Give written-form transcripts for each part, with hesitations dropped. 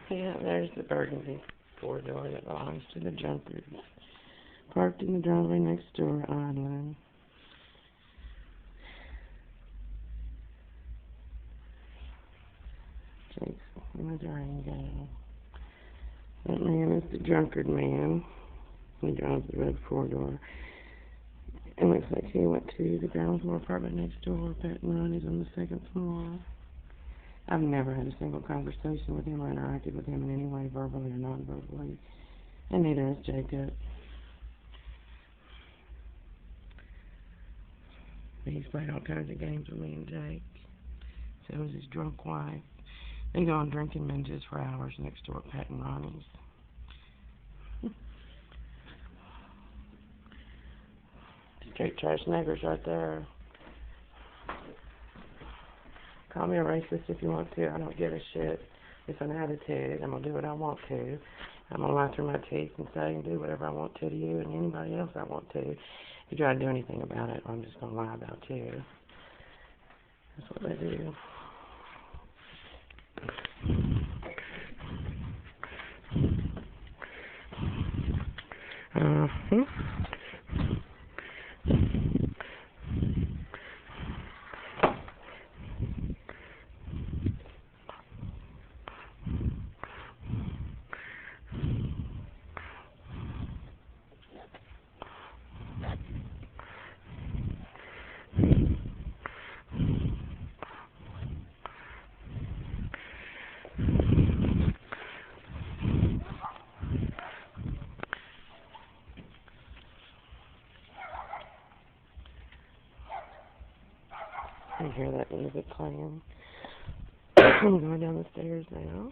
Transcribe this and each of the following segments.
Yeah, there's the burgundy four-door that belongs to the Junkers. Parked in the driveway next door, idling. Jake's in the drain gown. That man is the drunkard man. He drives the red four-door. It looks like he went to the ground floor apartment next door. Pat and Ronnie's on the second floor. I've never had a single conversation with him or interacted with him in any way, verbally or non-verbally. And neither has Jacob. He's played all kinds of games with me and Jake. So is his drunk wife. They go on drinking binges for hours next door at Pat and Ronnie's. Straight trash niggers right there. Call me a racist if you want to. I don't give a shit. It's an attitude. I'm going to do what I want to. I'm going to lie through my teeth and say and do whatever I want to you and anybody else I want to. If you try to do anything about it, I'm just going to lie about you. That's what they do. Uh-huh. I hear that music playing. I'm going down the stairs now.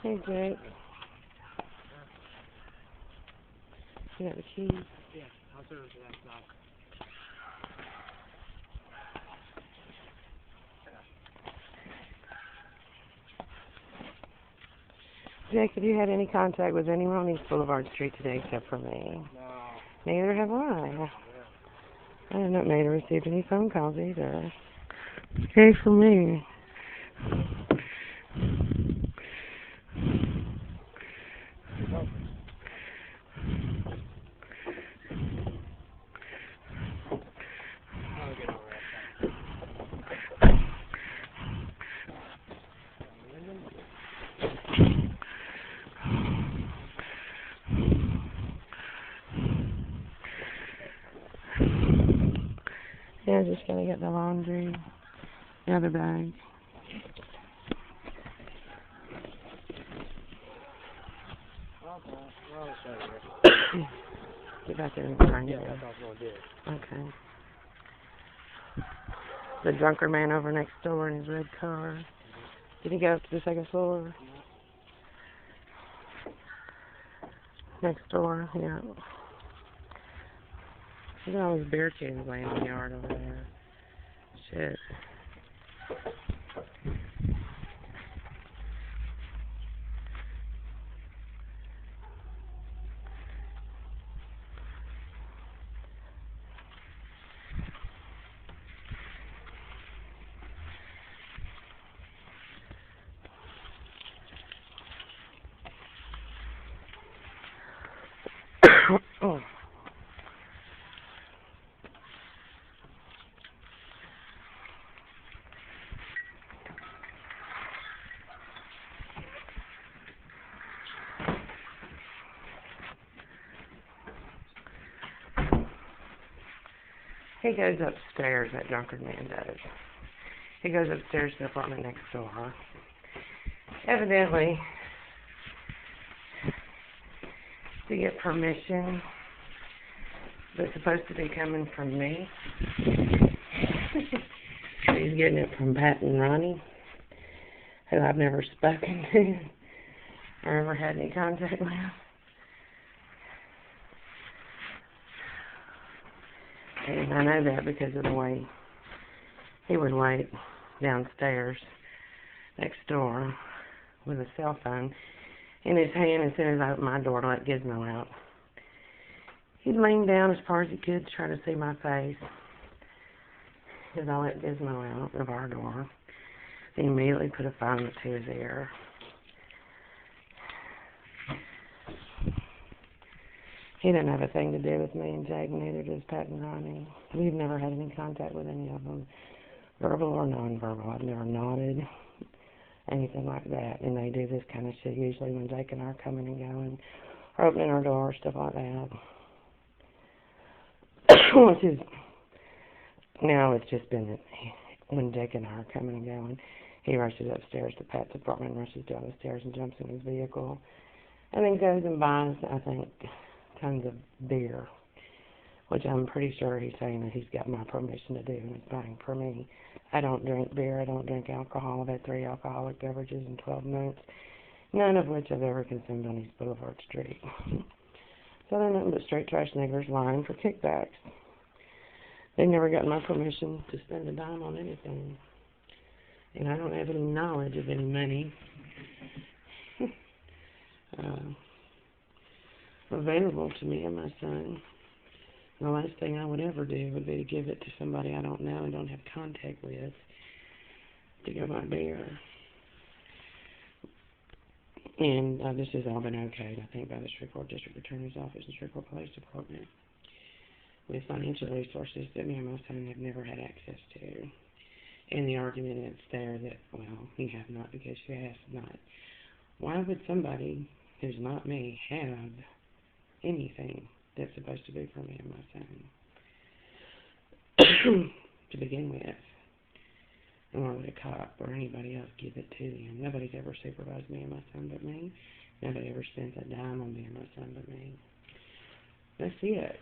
Hey, Jake. You got the keys? Yeah, I'll serve it to that knock. Jake, have you had any contact with anyone on East Boulevard Street today except for me? No. Neither have I. I have not made or received any phone calls either. Okay for me. I'll get over it. Yeah, just gotta get the laundry. The other bag. Okay. Well, I'll show you. Get back there and find Yeah, it. that's all I was going to do. Okay. The drunker man over next door in his red car. Did he go up to the second floor? Next door, yeah. Look at all these beer cans laying in the yard over there. Shit. Oh. He goes upstairs, that drunkard man does. He goes upstairs to the apartment next door. Evidently, to get permission, but it's supposed to be coming from me. He's getting it from Pat and Ronnie, who I've never spoken to or ever had any contact with. And I know that because of the way he would wait downstairs next door with a cell phone in his hand as soon as I opened my door to let Gizmo out. He leaned down as far as he could to try to see my face as I let Gizmo out of our door. He immediately put a phone to his ear. He didn't have a thing to do with me and Jake, neither does Pat and Ronnie. We've never had any contact with any of them, verbal or nonverbal. I've never nodded, anything like that. And they do this kind of shit usually when Jake and I are coming and going, or opening our door, stuff like that. Which is, now it's just been when Jake and I are coming and going, he rushes upstairs to Pat's apartment, rushes down the stairs and jumps in his vehicle, and then goes and buys, I think, tons of beer, which I'm pretty sure he's saying that he's got my permission to do, and he's buying for me. I don't drink beer, I don't drink alcohol. I've had 3 alcoholic beverages in 12 months, none of which I've ever consumed on East Boulevard Street. So they're nothing but straight trash niggers lying for kickbacks. They've never gotten my permission to spend a dime on anything. And I don't have any knowledge of any money available to me and my son. The last thing I would ever do would be to give it to somebody I don't know and don't have contact with to go buy beer. And this has all been okayed, I think, by the Shreveport District Attorney's Office and Shreveport Police Department with financial resources that me and my son have never had access to. And the argument is there that, well, you have not because you have not. Why would somebody who's not me have anything that's supposed to be for me and my son to begin with? And why would a cop or anybody else give it to them? Nobody's ever supervised me and my son but me. Nobody ever spent a dime on me and my son but me. That's it.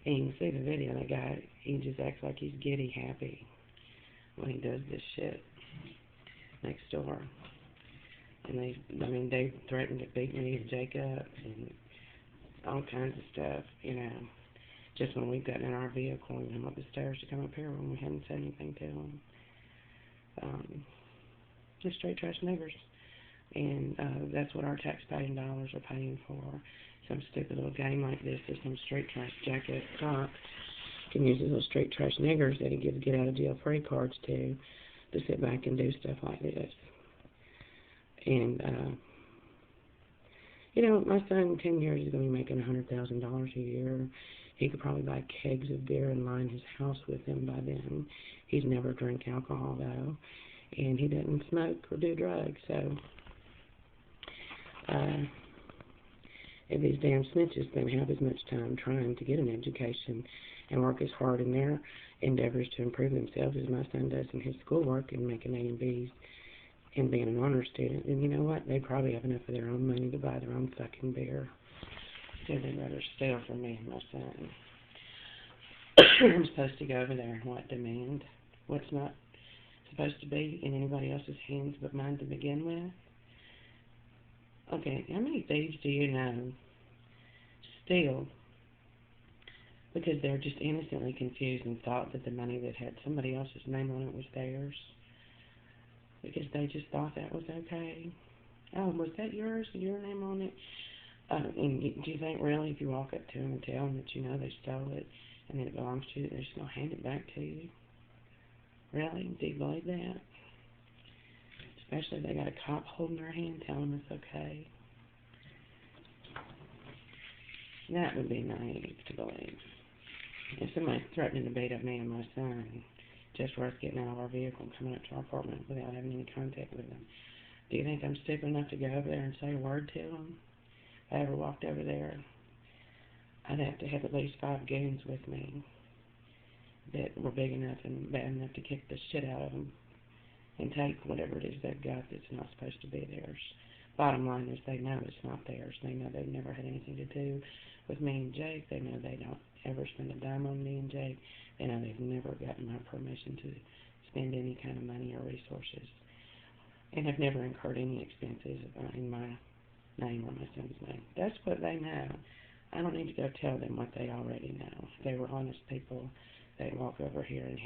And you can see the video, that guy, he just acts like he's giddy happy when he does this shit next door. And they threatened to beat me and Jake up and all kinds of stuff, you know, just when we've gotten in our vehicle and come up the stairs to come up here when we hadn't said anything to them. Just straight trash niggers. And that's what our taxpaying dollars are paying for. Some stupid little game like this that some straight trash jackass cop can use these little straight trash niggers that he gives get out of jail free cards to sit back and do stuff like this. And, you know, my son in 10 years is going to be making $100,000 a year. He could probably buy kegs of beer and line his house with them by then. He's never drank alcohol, though. And he doesn't smoke or do drugs, so if these damn snitches don't have as much time trying to get an education and work as hard in their endeavors to improve themselves as my son does in his schoolwork and making A and B's and being an honor student, and you know what? They probably have enough of their own money to buy their own fucking beer. So they'd rather steal from me and my son. I'm supposed to go over there and what, demand what's not supposed to be in anybody else's hands but mine to begin with? Okay, how many thieves do you know steal because they're just innocently confused and thought that the money that had somebody else's name on it was theirs? Because they just thought that was okay. Oh, was that yours? Your name on it? And do you think really if you walk up to them and tell them that you know they stole it and that it belongs to you, they're just going to hand it back to you? Really? Do you believe that? Especially if they got a cop holding their hand telling them it's okay. That would be naive to believe. If somebody's threatening to beat up me and my son just for us getting out of our vehicle and coming up to our apartment without having any contact with them, do you think I'm stupid enough to go over there and say a word to them? If I ever walked over there, I'd have to have at least 5 goons with me that were big enough and bad enough to kick the shit out of them and take whatever it is they've got that's not supposed to be theirs. Bottom line is they know it's not theirs. They know they've never had anything to do with me and Jake. They know they don't ever spend a dime on me and Jake. They know they've never gotten my permission to spend any kind of money or resources. And have never incurred any expenses in my name or my son's name. That's what they know. I don't need to go tell them what they already know. If they were honest people, they'd walk over here and